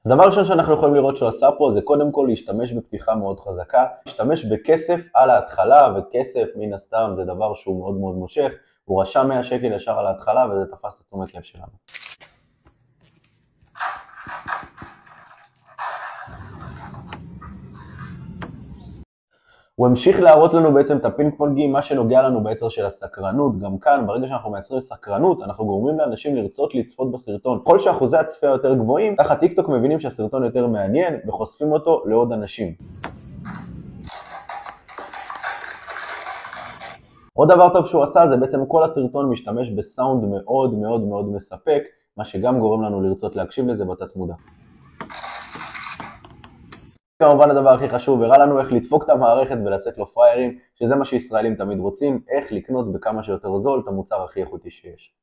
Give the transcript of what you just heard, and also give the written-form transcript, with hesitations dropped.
אז דבר ראשון שאנחנו יכולים לראות שהוא עשה פה זה קודם כל להשתמש בפתיחה מאוד חזקה, להשתמש בכסף על ההתחלה, וכסף מן הסתם זה דבר שהוא מאוד מאוד מושך, הוא רשם 100 שקל ישר על ההתחלה וזה תפס את תשומת לב שלנו. הוא המשיך להראות לנו בעצם את הפינג פונגים, מה שנוגע לנו ביצר של הסקרנות. גם כאן, ברגע שאנחנו מייצרים סקרנות, אנחנו גורמים לאנשים לרצות לצפות בסרטון. ככל שאחוזי הצפייה יותר גבוהים, ככה טיק טוק מבינים שהסרטון יותר מעניין וחושפים אותו לעוד אנשים. עוד דבר טוב שהוא עשה זה בעצם כל הסרטון משתמש בסאונד מאוד מאוד מאוד מספק, מה שגם גורם לנו לרצות להקשיב לזה בתת מודע. כמובן הדבר הכי חשוב, הראה לנו איך לדפוק את המערכת ולצאת לו פריירים, שזה מה שישראלים תמיד רוצים, איך לקנות בכמה שיותר זול את המוצר הכי איכותי שיש.